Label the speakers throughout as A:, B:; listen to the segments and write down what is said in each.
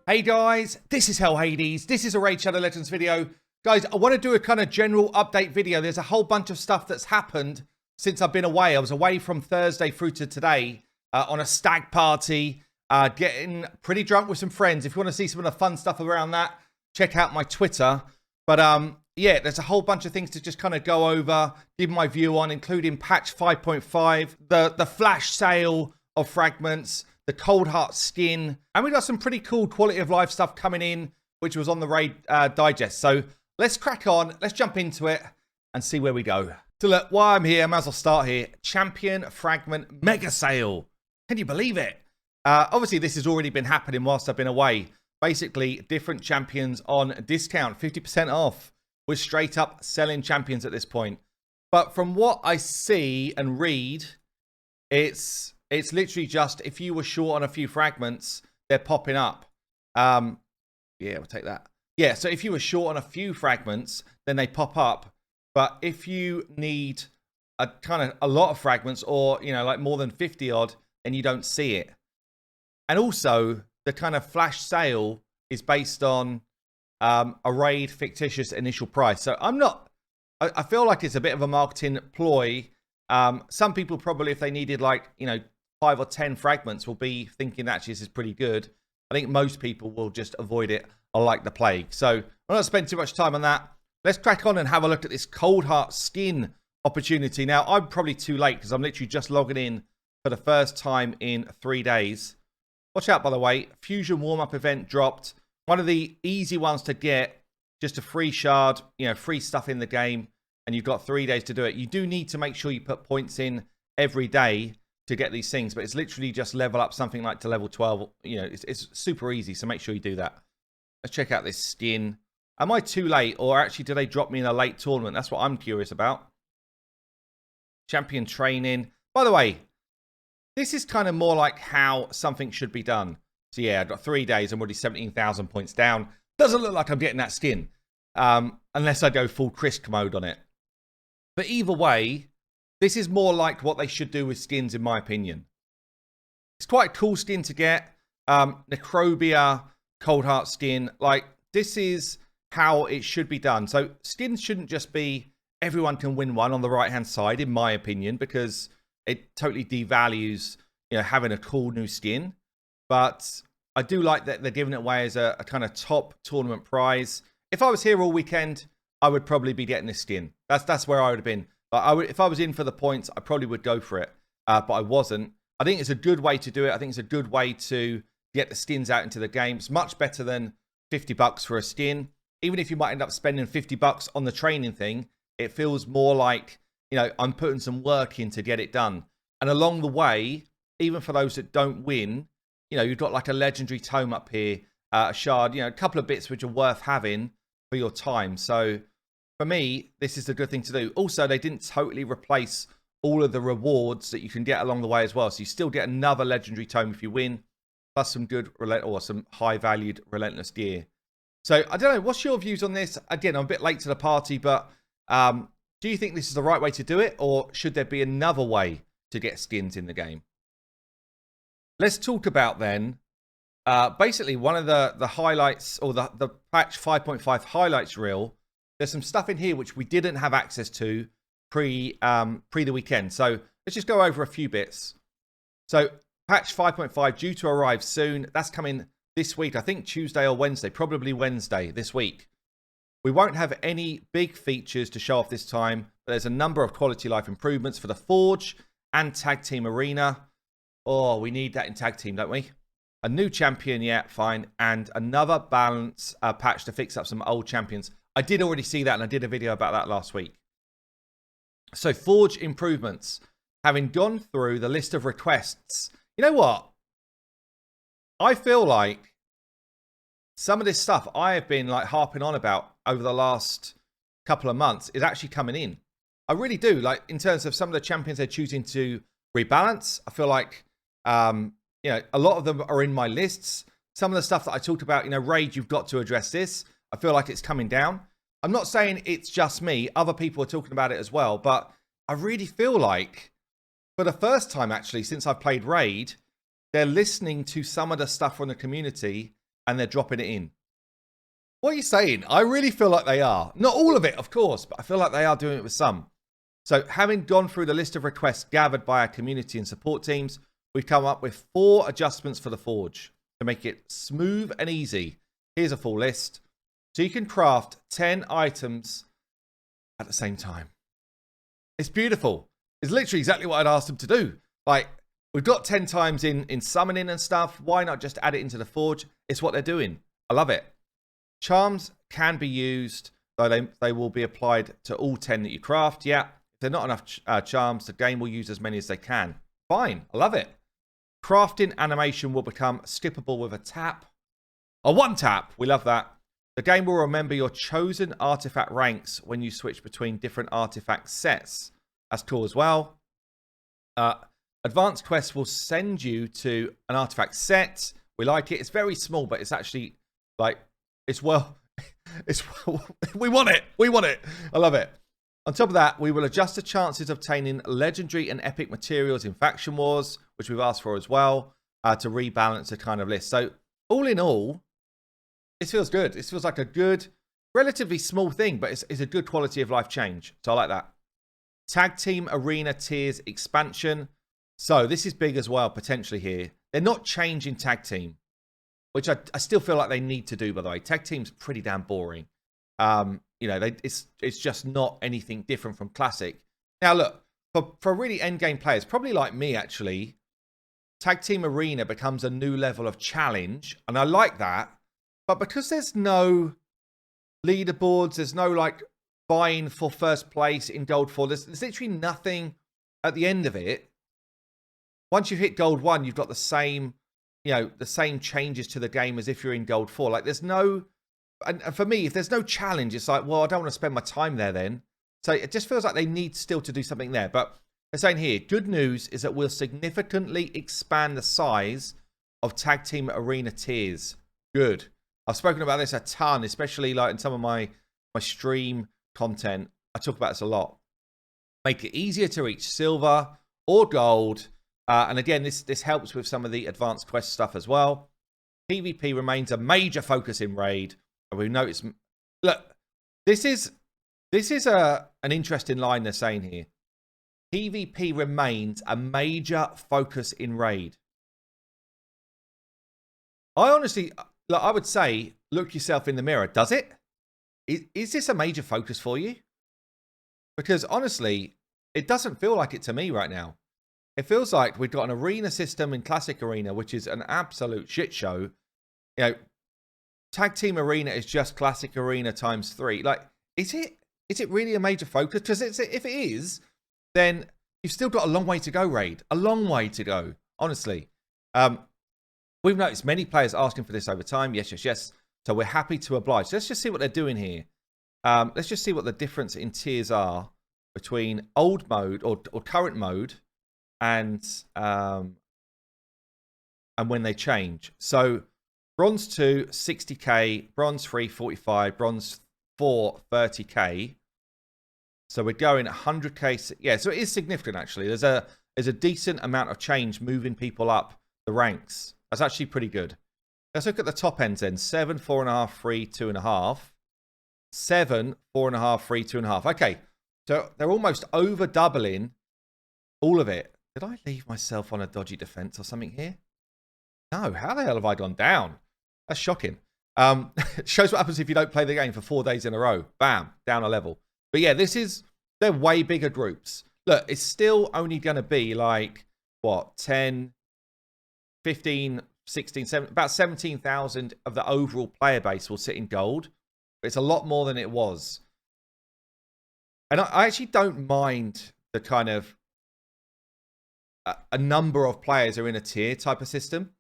A: Hey guys, this is Hell Hades. This is a Raid Shadow Legends video. Guys, I want to do a kind of general update video. There's a whole bunch of stuff that's happened since I've been away. I was away from Thursday through to today on a stag party, getting pretty drunk with some friends. If you want to see some of the fun stuff around that, check out my Twitter. But yeah, there's a whole bunch of things to just kind of go over, give my view on, including patch 5.5, the flash sale of fragments, the Coldheart skin, and we got some pretty cool quality of life stuff coming in, which was on the Raid Digest. So let's crack on, let's jump into it and see where we go. So look, while I'm here, I might as well start here. Champion Fragment Mega Sale. Can you believe it? Obviously, this has already been happening whilst I've been away. Basically, different champions on discount, 50% off. We're straight up selling champions at this point. But from what I see and read, it's literally just if you were short on a few fragments, they're popping up. Yeah, we'll take that. Yeah, so if you were short on a few fragments, then they pop up. But if you need a lot of fragments, or like more than 50 odd, then you don't see it. And also, the kind of flash sale is based on a raid fictitious initial price. So I feel like it's a bit of a marketing ploy. Some people probably, if they needed 5 or 10 fragments, will be thinking actually this is pretty good. I think most people will just avoid it like the plague. So I'm not going to spend too much time on that. Let's crack on and have a look at this Coldheart skin opportunity. Now, I'm probably too late because I'm literally just logging in for the first time in 3 days. Watch out, by the way. Fusion warm-up event dropped. One of the easy ones to get. Just a free shard, free stuff in the game. And you've got 3 days to do it. You do need to make sure you put points in every day to get these things. But it's literally just level up something like to level 12. It's super easy. So make sure you do that. Let's check out this skin. Am I too late? Or actually, do they drop me in a late tournament? That's what I'm curious about. Champion training. By the way, this is kind of more like how something should be done. So yeah, I've got 3 days. I'm already 17,000 points down. Doesn't look like I'm getting that skin. Unless I go full Krisk mode on it. But either way, this is more like what they should do with skins, in my opinion. It's quite a cool skin to get. Necrobia, Coldheart skin. This is how it should be done. So skins shouldn't just be everyone can win one on the right-hand side, in my opinion, because it totally devalues, having a cool new skin. But I do like that they're giving it away as a kind of top tournament prize. If I was here all weekend, I would probably be getting this skin. That's where I would have been. If I was in for the points, I probably would go for it. But I wasn't. I think it's a good way to do it. I think it's a good way to get the skins out into the game. It's much better than 50 bucks for a skin. Even if you might end up spending 50 bucks on the training thing, it feels more like, I'm putting some work in to get it done. And along the way, even for those that don't win, you've got like a legendary tome up here, a shard, a couple of bits which are worth having for your time. So for me, this is a good thing to do. Also, they didn't totally replace all of the rewards that you can get along the way as well. So you still get another legendary tome if you win, plus some good or some high valued relentless gear. So I don't know, what's your views on this? Again, I'm a bit late to the party, but do you think this is the right way to do it, or should there be another way to get skins in the game? Let's talk about then, basically one of the highlights, or the patch 5.5 highlights reel. There's some stuff in here which we didn't have access to pre the weekend. So let's just go over a few bits. So patch 5.5 due to arrive soon. That's coming this week. I think Tuesday or Wednesday, probably Wednesday this week. We won't have any big features to show off this time, but there's a number of quality life improvements for the Forge and Tag Team Arena. Oh, we need that in Tag Team, don't we? A new champion, yeah, fine. And another balance patch to fix up some old champions. I did already see that, and I did a video about that last week. So Forge improvements. Having gone through the list of requests, you know what? I feel like some of this stuff I have been harping on about over the last couple of months is actually coming in. I really do. In terms of some of the champions they're choosing to rebalance, I feel like, a lot of them are in my lists. Some of the stuff that I talked about, Raid, you've got to address this. I feel like it's coming down. I'm not saying it's just me. Other people are talking about it as well. But I really feel like, for the first time, actually, since I've played Raid, they're listening to some of the stuff from the community and they're dropping it in. What are you saying? I really feel like they are. Not all of it, of course, but I feel like they are doing it with some. So having gone through the list of requests gathered by our community and support teams, we've come up with 4 adjustments for the Forge to make it smooth and easy. Here's a full list. So you can craft 10 items at the same time. It's beautiful. It's literally exactly what I'd asked them to do. Like, we've got 10 times in summoning and stuff. Why not just add it into the Forge? It's what they're doing. I love it. Charms can be used, though they will be applied to all 10 that you craft. Yeah, if there are not enough charms, the game will use as many as they can. Fine, I love it. Crafting animation will become skippable with a tap. A 1 tap, we love that. The game will remember your chosen artifact ranks when you switch between different artifact sets. That's cool as well. Advanced quests will send you to an artifact set. We like it. It's very small, but it's actually like, we want it. We want it. I love it. On top of that, we will adjust the chances of obtaining legendary and epic materials in Faction Wars, which we've asked for as well, to rebalance the kind of list. So all in all, this feels good. This feels like a good, relatively small thing, but it's a good quality of life change. So I like that. Tag Team Arena Tiers expansion. So this is big as well, potentially here. They're not changing Tag Team, which I still feel like they need to do, by the way. Tag Team's pretty damn boring. You know, it's just not anything different from Classic. Now, look, for really endgame players, probably like me, actually, Tag Team Arena becomes a new level of challenge, and I like that. But because there's no leaderboards, there's no, like, vying for first place in Gold 4, there's literally nothing at the end of it. Once you've hit Gold 1, you've got the same, you know, the same changes to the game as if you're in Gold 4. Like, there's no... And for me, if there's no challenge, it's like, well, I don't want to spend my time there then. So it just feels like they need still to do something there. But they're saying here, good news is that we'll significantly expand the size of Tag Team Arena tiers. Good. I've spoken about this a ton, especially like in some of my stream content. I talk about this a lot. Make it easier to reach silver or gold. And again, this helps with some of the advanced quest stuff as well. PvP remains a major focus in Raid. And we've noticed, look, this is an interesting line they're saying here. PvP remains a major focus in Raid. I honestly, look, I would say, look yourself in the mirror. Does it? Is this a major focus for you? Because honestly, it doesn't feel like it to me right now. It feels like we've got an arena system in Classic Arena, which is an absolute shit show. You know, Tag Team Arena is just Classic Arena times 3. Like, is it really a major focus? Because if it is, then you've still got a long way to go, Raid. A long way to go, honestly. We've noticed many players asking for this over time. Yes, yes, yes. So we're happy to oblige. So let's just see what they're doing here. Let's just see what the difference in tiers are between old mode or current mode and when they change. So Bronze 2, 60k. Bronze 3, 45. Bronze 4, 30k. So we're going 100k. Yeah, so it is significant, actually. There's a decent amount of change moving people up the ranks. That's actually pretty good. Let's look at the top ends then. 7, 4.5, 3, 2.5. 7, 4.5, 3, 2.5. Okay, so they're almost over doubling all of it. Did I leave myself on a dodgy defense or something here? No, how the hell have I gone down? That's shocking. Shows what happens if you don't play the game for 4 days in a row. Bam, down a level. But yeah, they're way bigger groups. Look, it's still only going to be like, what, 10, 15, 16, 17, about 17,000 of the overall player base will sit in gold. But it's a lot more than it was. And I actually don't mind the kind of a number of players are in a tier type of system.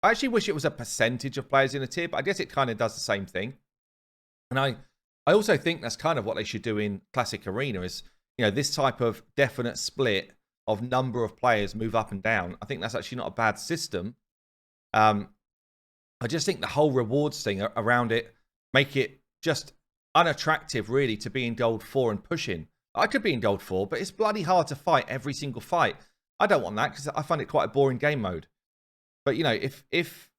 A: I actually wish it was a percentage of players in a tier, but I guess it kind of does the same thing. And I also think that's kind of what they should do in Classic Arena is, you know, this type of definite split of number of players move up and down. I think that's actually not a bad system. I just think the whole rewards thing around it make it just unattractive, really, to be in Gold 4 and pushing. I could be in Gold 4, but it's bloody hard to fight every single fight. I don't want that because I find it quite a boring game mode. But, you know, if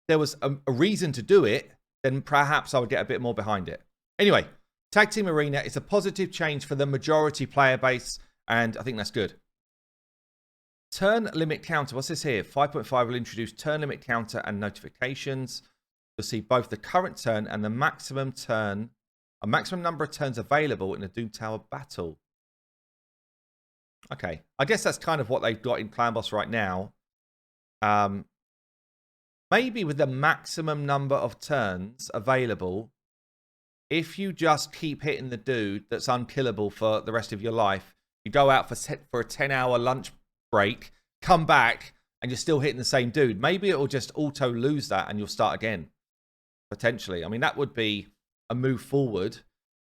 A: there was a reason to do it, then perhaps I would get a bit more behind it. Anyway, Tag Team Arena is a positive change for the majority player base, and I think that's good. Turn limit counter. What's this here? 5.5 will introduce turn limit counter and notifications. You'll see both the current turn and the maximum turn, a maximum number of turns available in a Doom Tower battle. Okay, I guess that's kind of what they've got in Clan Boss right now. Maybe with the maximum number of turns available, if you just keep hitting the dude that's unkillable for the rest of your life, you go out for a 10-hour lunch break, come back, and you're still hitting the same dude. Maybe it will just auto lose that and you'll start again. Potentially. I mean, that would be a move forward.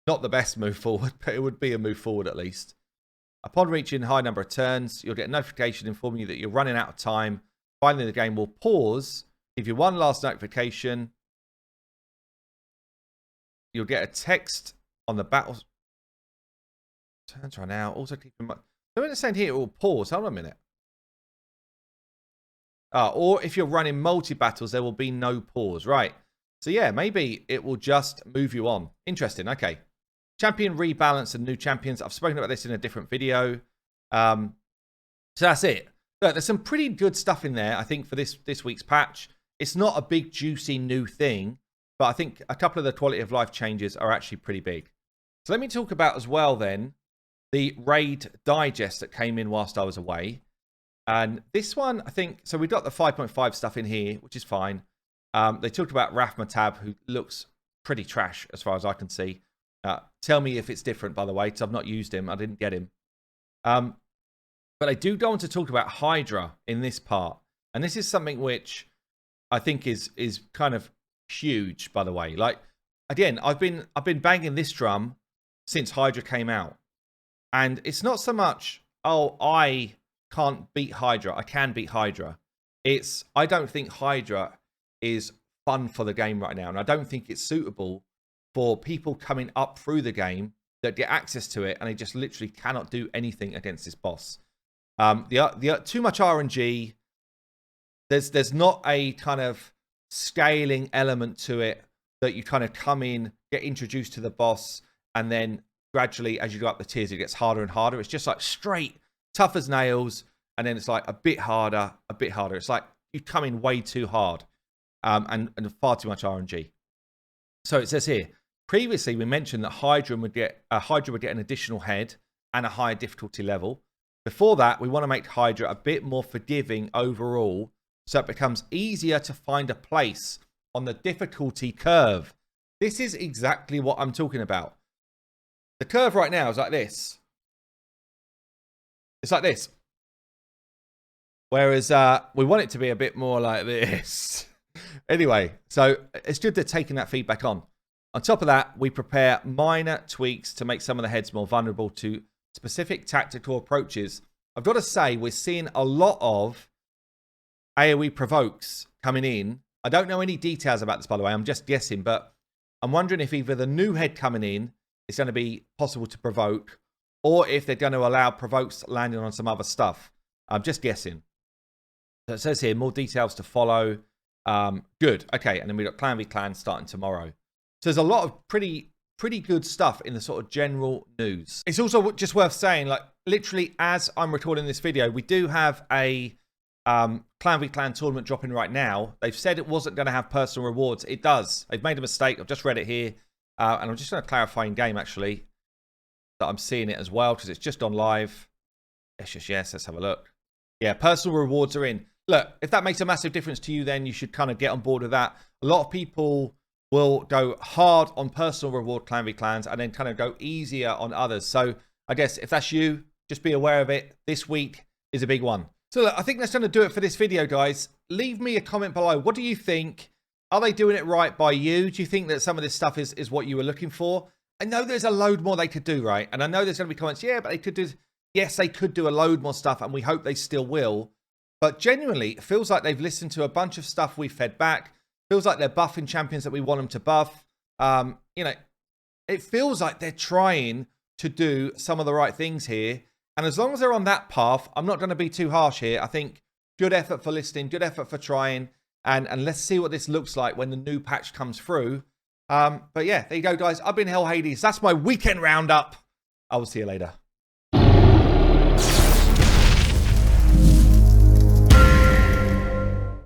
A: Not the best move forward, but it would be a move forward at least. Upon reaching a high number of turns, you'll get a notification informing you that you're running out of time. Finally, the game will pause. Give you one last notification. You'll get a text on the battle. Turns run out. Also keep in mind. They're saying here it will pause. Hold on a minute. Or if you're running multi-battles, there will be no pause. Right. So yeah, maybe it will just move you on. Interesting. Okay. Champion rebalance and new champions. I've spoken about this in a different video. So that's it. Look, there's some pretty good stuff in there, I think, for this week's patch. It's not a big, juicy new thing, but I think a couple of the quality of life changes are actually pretty big. So let me talk about as well then the raid digest that came in whilst I was away. And this one, I think, so we got the 5.5 stuff in here, which is fine. They talked about Raf Matab, who looks pretty trash as far as I can see. Tell me if it's different, by the way, because I've not used him. I didn't get him. But I do go on to talk about Hydra in this part. And this is something which I think is kind of huge, by the way. Like, again, I've been banging this drum since Hydra came out. And it's not so much, oh, I can't beat Hydra. I can beat Hydra. It's, I don't think Hydra is fun for the game right now. And I don't think it's suitable for people coming up through the game that get access to it and they just literally cannot do anything against this boss. The too much RNG. There's not a kind of scaling element to it that you kind of come in, get introduced to the boss, and then gradually as you go up the tiers, it gets harder and harder. It's just like straight, tough as nails, and then it's like a bit harder, a bit harder. It's like you come in way too hard and far too much RNG. So it says here, previously we mentioned that Hydra would get an additional head and a higher difficulty level. Before that, we want to make Hydra a bit more forgiving overall, so it becomes easier to find a place on the difficulty curve. This is exactly what I'm talking about. The curve right now is like this. It's like this. Whereas we want it to be a bit more like this. Anyway, so it's good they're taking that feedback on. On top of that, we prepare minor tweaks to make some of the heads more vulnerable to specific tactical approaches. I've got to say, we're seeing a lot of AoE provokes coming in. I don't know any details about this, by the way. I'm just guessing, but I'm wondering if either the new head coming in is going to be possible to provoke, or if they're going to allow provokes landing on some other stuff. I'm just guessing. So it says here, more details to follow. Good. Okay, and then we've got Clan v Clan starting tomorrow. So there's a lot of pretty good stuff in the sort of general news. It's also just worth saying, like, literally as I'm recording this video, we do have a Clan v Clan tournament dropping right now. They've said it wasn't going to have personal rewards. It does. They've made a mistake. I've just read it here. And I'm just going to clarify in game, actually, that I'm seeing it as well, because it's just on live. Yes, let's have a look. Yeah, personal rewards are in. Look, if that makes a massive difference to you, then you should kind of get on board with that. A lot of people will go hard on personal reward Clan v Clans and then kind of go easier on others. So I guess if that's you, just be aware of it. This week is a big one. So look, I think that's going to do it for this video, guys. Leave me a comment below. What do you think? Are they doing it right by you? Do you think that some of this stuff is what you were looking for? I know there's a load more they could do, right? And I know there's going to be comments, yeah, but they could do, yes, they could do a load more stuff, and we hope they still will. But genuinely, it feels like they've listened to a bunch of stuff we fed back. Feels like they're buffing champions that we want them to buff. You know, it feels like they're trying to do some of the right things here. And as long as they're on that path, I'm not going to be too harsh here. I think good effort for listening, good effort for trying. And let's see what this looks like when the new patch comes through. But yeah, there you go, guys. I've been Hell Hades. That's my weekend roundup. I will see you later.